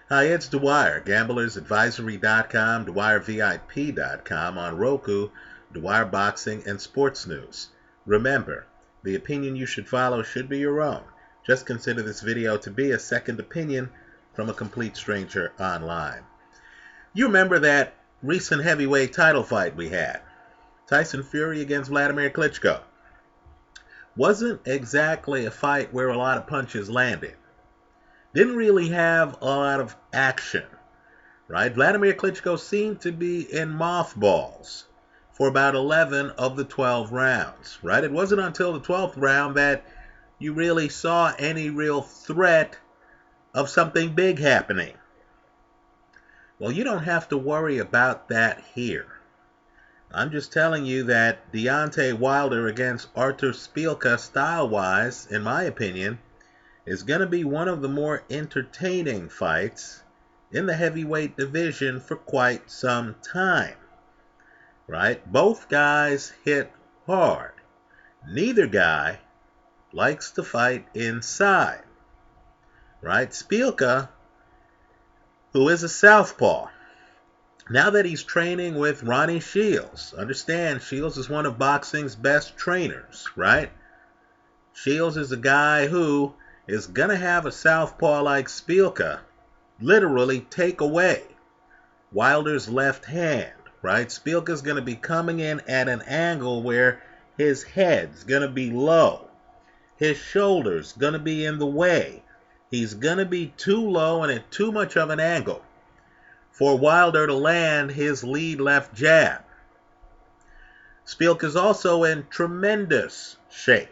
Hi, it's Dwyer, gamblersadvisory.com, dwyervip.com, on Roku, Dwyer Boxing and Sports News. Remember, the opinion you should follow should be your own. Just consider this video to be a second opinion from a complete stranger online. You remember that recent heavyweight title fight we had? Tyson Fury against Vladimir Klitschko. Wasn't exactly a fight where a lot of punches landed. Didn't really have a lot of action, right? Vladimir Klitschko seemed to be in mothballs for about 11 of the 12 rounds, right? It wasn't until the 12th round that you really saw any real threat of something big happening. Well, you don't have to worry about that here. I'm just telling you that Deontay Wilder against Artur Szpilka, style-wise, in my opinion, is going to be one of the more entertaining fights in the heavyweight division for quite some time, right? Both guys hit hard. Neither guy likes to fight inside, right? Szpilka, who is a southpaw, now that he's training with Ronnie Shields, understand Shields is one of boxing's best trainers, right? Shields is a guy who is going to have a southpaw like Szpilka literally take away Wilder's left hand, right? Szpilka's going to be coming in at an angle where his head's going to be low. His shoulder's going to be in the way. He's going to be too low and at too much of an angle for Wilder to land his lead left jab. Szpilka's also in tremendous shape,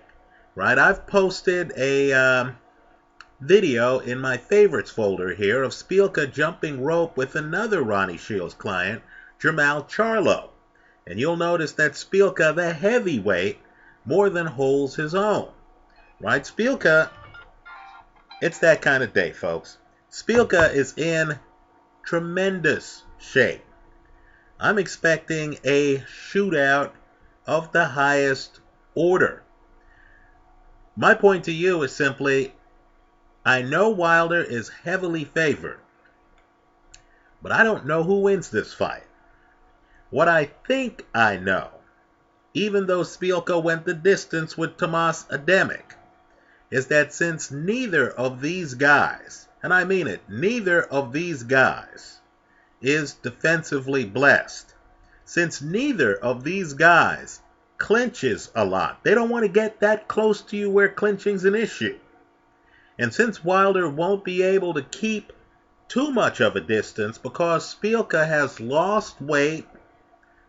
right? I've posted a video in my favorites folder here of Szpilka jumping rope with another Ronnie Shields client, Jermall Charlo. And you'll notice that Szpilka, the heavyweight, more than holds his own. Right? Szpilka, it's that kind of day, folks. Szpilka is in tremendous shape. I'm expecting a shootout of the highest order. My point to you is simply, I know Wilder is heavily favored, but I don't know who wins this fight. What I think I know, even though Szpilka went the distance with Tomas Ademic, is that since neither of these guys, and I mean it, neither of these guys is defensively blessed, since neither of these guys clinches a lot, they don't want to get that close to you where clinching's an issue. And since Wilder won't be able to keep too much of a distance because Szpilka has lost weight,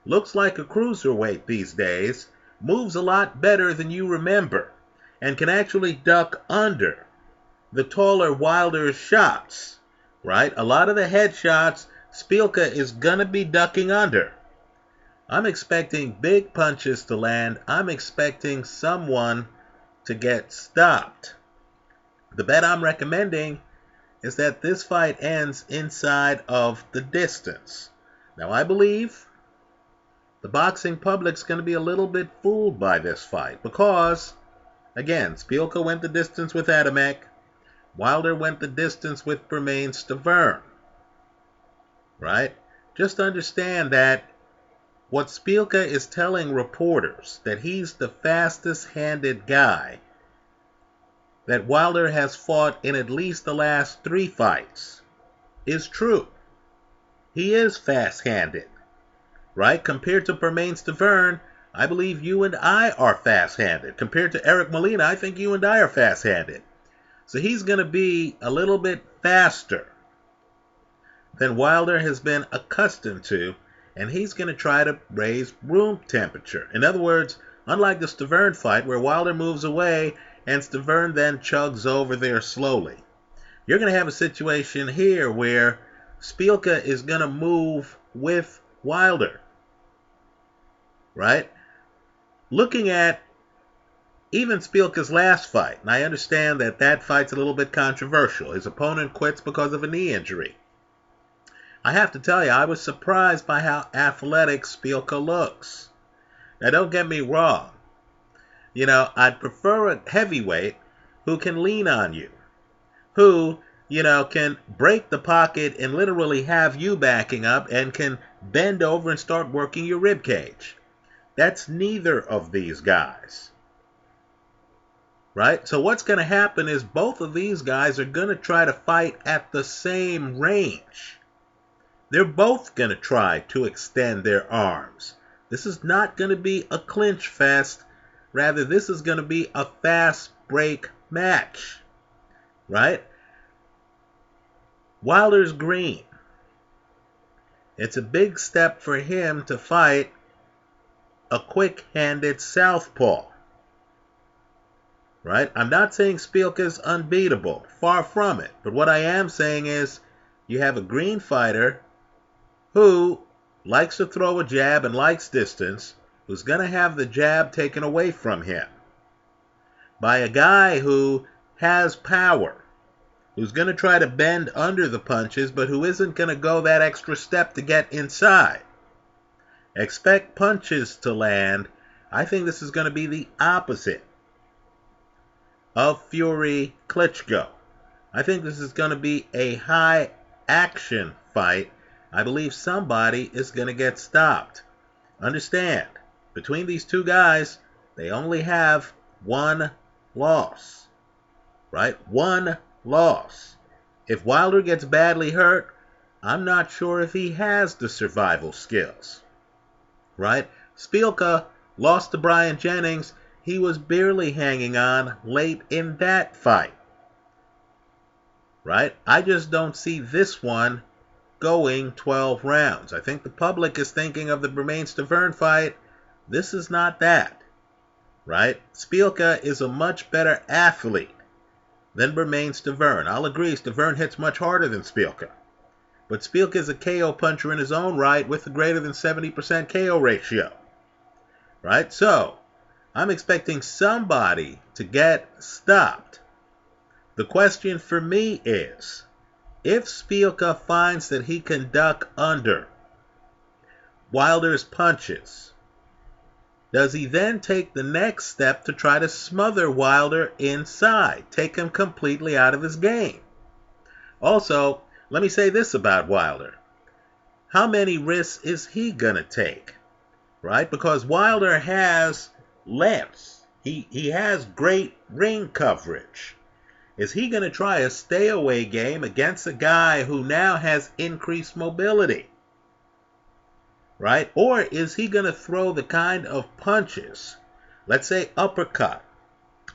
looks like a cruiserweight these days, moves a lot better than you remember, and can actually duck under the taller Wilder's shots, right? A lot of the headshots, Szpilka is going to be ducking under. I'm expecting big punches to land. I'm expecting someone to get stopped. The bet I'm recommending is that this fight ends inside of the distance. Now, I believe the boxing public's going to be a little bit fooled by this fight because, again, Szpilka went the distance with Ademic. Wilder went the distance with Stavern. Right? Just understand that what Szpilka is telling reporters, that he's the fastest-handed guy that Wilder has fought in at least the last 3 fights, is true. He is fast-handed, right? Compared to Stavern, I believe you and I are fast-handed. Compared to Eric Molina, I think you and I are fast-handed. So he's going to be a little bit faster than Wilder has been accustomed to, and he's going to try to raise room temperature. In other words, unlike the Stavern fight where Wilder moves away and Stavern then chugs over there slowly, you're going to have a situation here where Szpilka is going to move with Wilder, right? Looking at even Szpilka's last fight, and I understand that that fight's a little bit controversial. His opponent quits because of a knee injury. I have to tell you, I was surprised by how athletic Szpilka looks. Now, don't get me wrong. You know, I'd prefer a heavyweight who can lean on you, who can break the pocket and literally have you backing up and can bend over and start working your rib cage. That's neither of these guys. Right? So what's going to happen is both of these guys are going to try to fight at the same range. They're both going to try to extend their arms. This is not going to be a clinch fest. Rather, this is going to be a fast break match. Right? Wilder's green. It's a big step for him to fight a quick-handed southpaw. Right? I'm not saying Szpilka's unbeatable. Far from it. But what I am saying is you have a green fighter who likes to throw a jab and likes distance, who's going to have the jab taken away from him by a guy who has power, who's going to try to bend under the punches, but who isn't going to go that extra step to get inside. Expect punches to land. I think this is going to be the opposite of Fury Klitschko. I think this is going to be a high action fight. I believe somebody is going to get stopped. Understand, between these two guys, they only have one loss. Right? One loss. If Wilder gets badly hurt, I'm not sure if he has the survival skills. Right? Szpilka lost to Brian Jennings. He was barely hanging on late in that fight. Right? I just don't see this one going 12 rounds. I think the public is thinking of the Bermane-Stiverne fight. This is not that. Right? Szpilka is a much better athlete than Bermane-Stiverne. I'll agree, Stiverne hits much harder than Szpilka. But Szpilka is a KO puncher in his own right with a greater than 70% KO ratio. Right? So, I'm expecting somebody to get stopped. The question for me is, if Szpilka finds that he can duck under Wilder's punches, does he then take the next step to try to smother Wilder inside, take him completely out of his game? Also, let me say this about Wilder. How many risks is he going to take? Right? Because Wilder has length. He has great ring coverage. Is he going to try a stay-away game against a guy who now has increased mobility? Right? Or is he going to throw the kind of punches, let's say uppercut,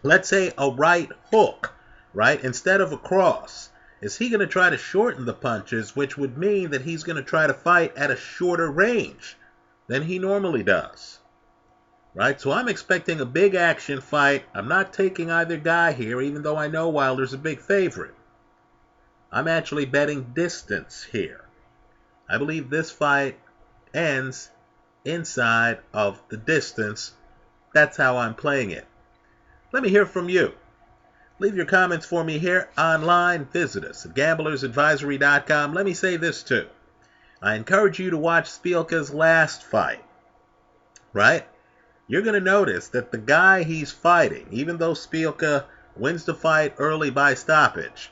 let's say a right hook, right, instead of a cross? Is he going to try to shorten the punches, which would mean that he's going to try to fight at a shorter range than he normally does? Right? So I'm expecting a big action fight. I'm not taking either guy here, even though I know Wilder's a big favorite. I'm actually betting distance here. I believe this fight ends inside of the distance. That's how I'm playing it. Let me hear from you. Leave your comments for me here online. Visit us at gamblersadvisory.com. Let me say this too. I encourage you to watch Szpilka's last fight. Right? You're going to notice that the guy he's fighting, even though Szpilka wins the fight early by stoppage,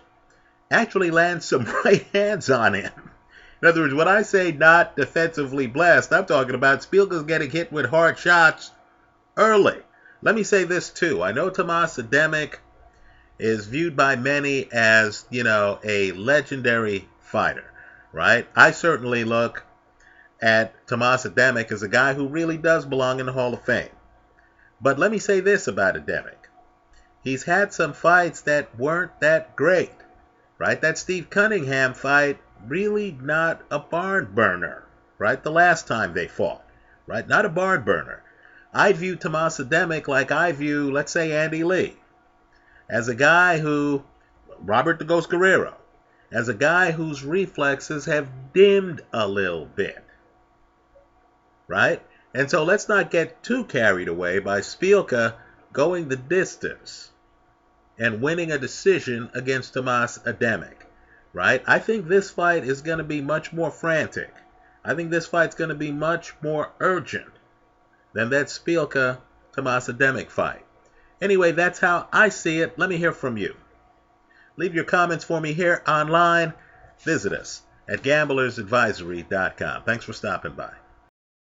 actually lands some right hands on him. In other words, when I say not defensively blessed, I'm talking about Szpilka's getting hit with hard shots early. Let me say this too. I know Tomas Adamek is viewed by many as, a legendary fighter, right? I certainly look at Tomas Adamek as a guy who really does belong in the Hall of Fame. But let me say this about Adamek. He's had some fights that weren't that great, right? That Steve Cunningham fight, really not a barn burner, right? The last time they fought, right? Not a barn burner. I view Tomas Adamek like I view, let's say, Andy Lee, as a guy who, Robert the Ghost Guerrero, as a guy whose reflexes have dimmed a little bit. Right? And so let's not get too carried away by Szpilka going the distance and winning a decision against Tomas Adamek. Right? I think this fight is going to be much more frantic. I think this fight's going to be much more urgent than that Szpilka-Tomas Adamek fight. Anyway, that's how I see it. Let me hear from you. Leave your comments for me here online. Visit us at gamblersadvisory.com. Thanks for stopping by.